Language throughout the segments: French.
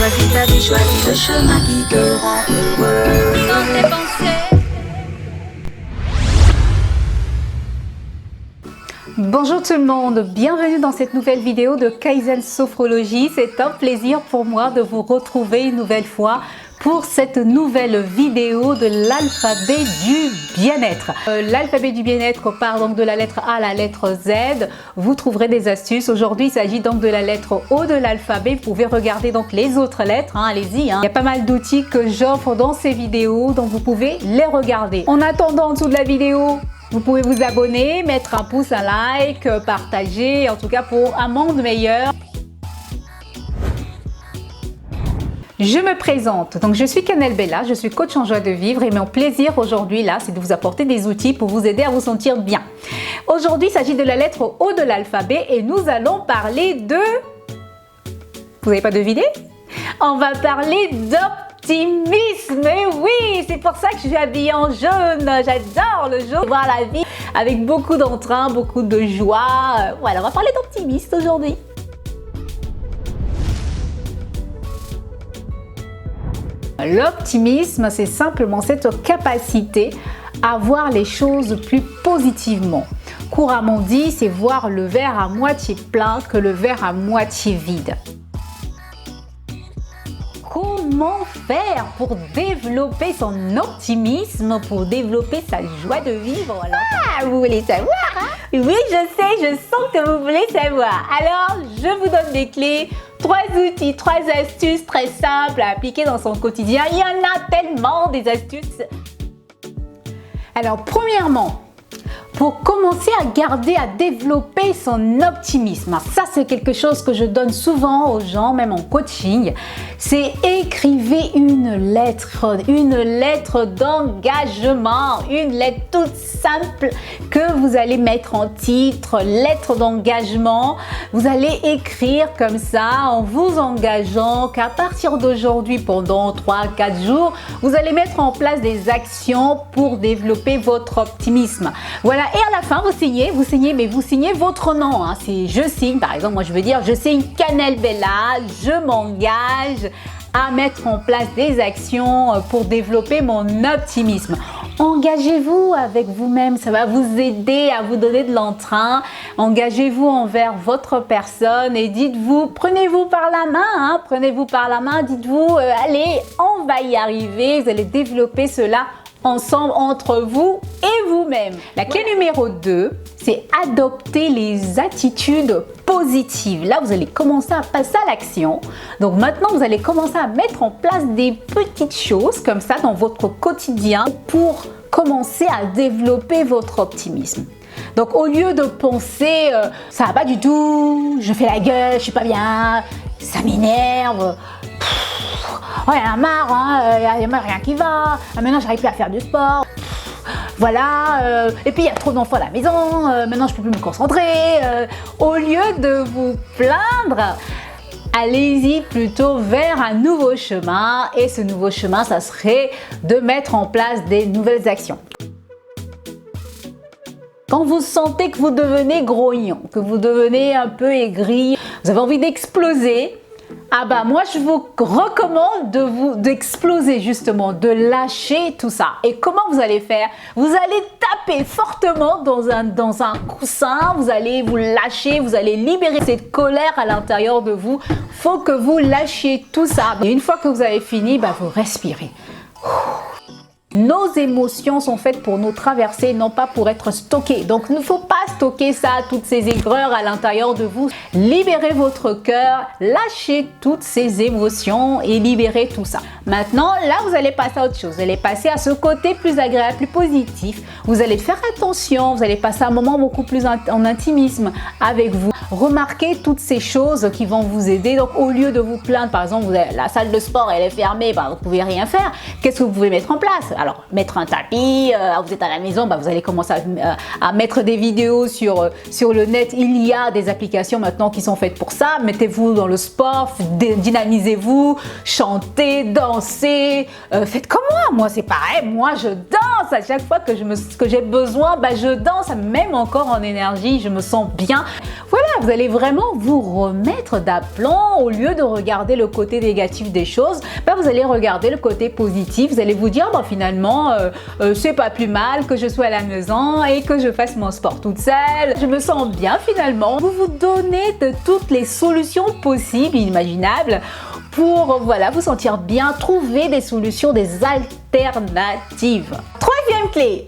choisis ta vie, choisis le chemin qui te rend heureux. Dans tes pensées. Bonjour tout le monde, bienvenue dans cette nouvelle vidéo de Kaizen Sophrologie. C'est un plaisir pour moi de vous retrouver une nouvelle fois pour cette nouvelle vidéo de l'alphabet du bien-être. L'alphabet du bien-être part donc de la lettre A à la lettre Z. Vous trouverez des astuces. Aujourd'hui, il s'agit donc de la lettre O de l'alphabet. Vous pouvez regarder donc les autres lettres, allez-y. Il y a pas mal d'outils que j'offre dans ces vidéos, donc vous pouvez les regarder. En attendant, en dessous de la vidéo, vous pouvez vous abonner, mettre un pouce, un like, partager, en tout cas pour un monde meilleur. Je me présente, donc je suis Canel Bella, je suis coach en joie de vivre et mon plaisir aujourd'hui là, c'est de vous apporter des outils pour vous aider à vous sentir bien. Aujourd'hui, il s'agit de la lettre O de l'alphabet et nous allons parler de... Vous n'avez pas deviné? On va parler d'optimisme, et oui, c'est pour ça que je suis habillée en jaune, j'adore le jaune, voir la vie avec beaucoup d'entrain, beaucoup de joie. Voilà, on va parler d'optimisme aujourd'hui. L'optimisme, c'est simplement cette capacité à voir les choses plus positivement. Couramment dit, c'est voir le verre à moitié plein que le verre à moitié vide. Comment faire pour développer son optimisme, pour développer sa joie de vivre là? Ah, vous voulez savoir, hein? Oui, je sais, je sens que vous voulez savoir. Alors, je vous donne des clés, 3 outils, 3 astuces très simples à appliquer dans son quotidien. Il y en a tellement des astuces. Alors, premièrement, pour commencer à garder, à développer son optimisme. Ça, c'est quelque chose que je donne souvent aux gens, même en coaching. C'est écrivez une lettre d'engagement, une lettre toute simple que vous allez mettre en titre, lettre d'engagement. Vous allez écrire comme ça en vous engageant qu'à partir d'aujourd'hui, pendant 3-4 jours, vous allez mettre en place des actions pour développer votre optimisme. Voilà. Et à la fin, vous signez, mais vous signez votre nom. C'est je signe, par exemple, moi je veux dire, je signe Canel Bella, je m'engage à mettre en place des actions pour développer mon optimisme. Engagez-vous avec vous-même, ça va vous aider à vous donner de l'entrain. Engagez-vous envers votre personne et dites-vous, prenez-vous par la main, prenez-vous par la main, dites-vous, allez, on va y arriver, vous allez développer cela ensemble entre vous et vous-même. La clé numéro 2, c'est adopter les attitudes positives. Là, vous allez commencer à passer à l'action. Donc maintenant, vous allez commencer à mettre en place des petites choses comme ça dans votre quotidien pour commencer à développer votre optimisme. Donc au lieu de penser ça va pas du tout, je fais la gueule, je suis pas bien, ça m'énerve. Oh, il y en a marre, il n'y a rien qui va, maintenant j'arrive plus à faire du sport, voilà, et puis il y a trop d'enfants à la maison, maintenant je peux plus me concentrer. Au lieu de vous plaindre, allez-y plutôt vers un nouveau chemin, et ce nouveau chemin, ça serait de mettre en place des nouvelles actions. Quand vous sentez que vous devenez grognon, que vous devenez un peu aigri, vous avez envie d'exploser, moi je vous recommande d'exploser justement, de lâcher tout ça. Et comment vous allez faire? Vous allez taper fortement dans un coussin, vous allez vous lâcher, vous allez libérer cette colère à l'intérieur de vous. Faut que vous lâchiez tout ça. Et une fois que vous avez fini, vous respirez. Nos émotions sont faites pour nous traverser, non pas pour être stockées. Donc, il ne faut pas stocker ça, toutes ces aigreurs à l'intérieur de vous. Libérez votre cœur, lâchez toutes ces émotions et libérez tout ça. Maintenant, là, vous allez passer à autre chose. Vous allez passer à ce côté plus agréable, plus positif. Vous allez faire attention, vous allez passer un moment beaucoup plus en intimisme avec vous. Remarquez toutes ces choses qui vont vous aider. Donc, au lieu de vous plaindre, par exemple, la salle de sport, elle est fermée, vous ne pouvez rien faire. Qu'est-ce que vous pouvez mettre en place? Alors, mettre un tapis, vous êtes à la maison, vous allez commencer à mettre des vidéos sur le net. Il y a des applications maintenant qui sont faites pour ça. Mettez-vous dans le sport, dynamisez-vous, chantez, dansez, faites comme moi. Moi, c'est pareil, moi je danse, à chaque fois que j'ai besoin, je danse, même encore en énergie, je me sens bien. Voilà, vous allez vraiment vous remettre d'aplomb. Au lieu de regarder le côté négatif des choses, vous allez regarder le côté positif. Vous allez vous dire, finalement, c'est pas plus mal que je sois à la maison et que je fasse mon sport toute seule. Je me sens bien finalement. Vous vous donnez de toutes les solutions possibles, imaginables, pour vous sentir bien, trouver des solutions, des alternatives. Troisième clé.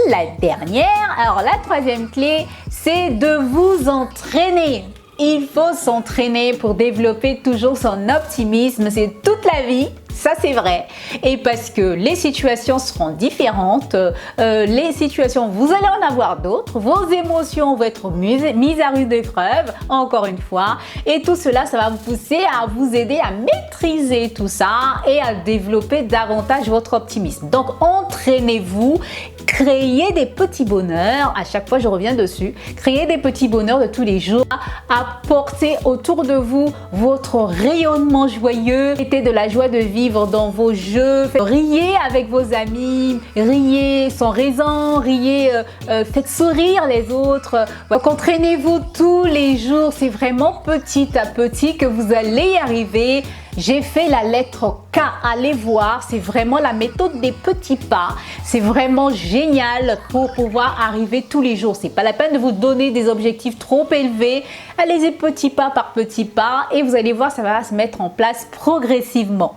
La dernière. Alors la troisième clé, c'est de vous entraîner. Il faut s'entraîner pour développer toujours son optimisme. C'est toute la vie, ça c'est vrai. Et parce que les situations seront différentes, les situations, vous allez en avoir d'autres, vos émotions vont être mises à rude épreuve, encore une fois. Et tout cela, ça va vous pousser à vous aider à maîtriser tout ça et à développer davantage votre optimisme. Donc entraînez-vous. Créez des petits bonheurs, à chaque fois je reviens dessus, créez des petits bonheurs de tous les jours, apportez autour de vous votre rayonnement joyeux, mettez de la joie de vivre dans vos jeux, riez avec vos amis, riez sans raison, riez, faites sourire les autres. Donc entraînez-vous tous les jours, c'est vraiment petit à petit que vous allez y arriver. J'ai fait la lettre K, allez voir, c'est vraiment la méthode des petits pas. C'est vraiment génial pour pouvoir arriver tous les jours. C'est pas la peine de vous donner des objectifs trop élevés. Allez-y petit pas par petit pas et vous allez voir, ça va se mettre en place progressivement.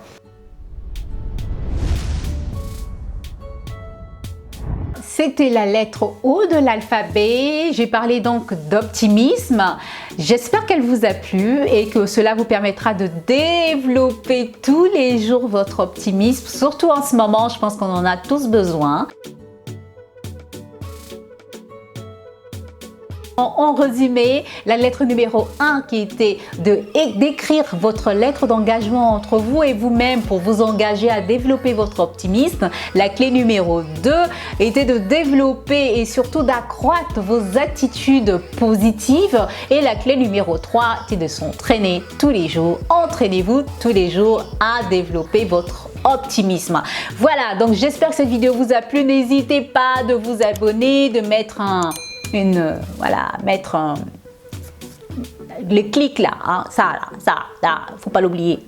C'était la lettre O de l'alphabet. J'ai parlé donc d'optimisme. J'espère qu'elle vous a plu et que cela vous permettra de développer tous les jours votre optimisme. Surtout en ce moment, je pense qu'on en a tous besoin. En résumé, la lettre numéro 1 qui était d'écrire votre lettre d'engagement entre vous et vous-même pour vous engager à développer votre optimisme. La clé numéro 2 était de développer et surtout d'accroître vos attitudes positives. Et la clé numéro 3 était de s'entraîner tous les jours. Entraînez-vous tous les jours à développer votre optimisme. Voilà, donc j'espère que cette vidéo vous a plu. N'hésitez pas de vous abonner, de mettre le clic là, ça, faut pas l'oublier.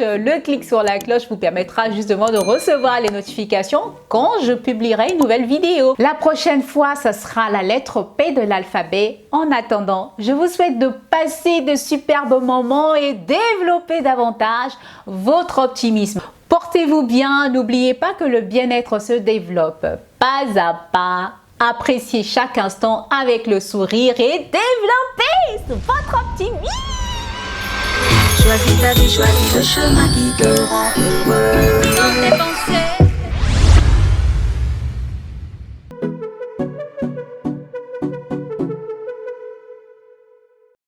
Le clic sur la cloche vous permettra justement de recevoir les notifications quand je publierai une nouvelle vidéo. La prochaine fois, ce sera la lettre P de l'alphabet. En attendant, je vous souhaite de passer de superbes moments et développer davantage votre optimisme. Portez-vous bien, n'oubliez pas que le bien-être se développe pas à pas. Appréciez chaque instant avec le sourire et développez votre optimisme. Choisis ta vie, choisis le chemin qui te rend heureux.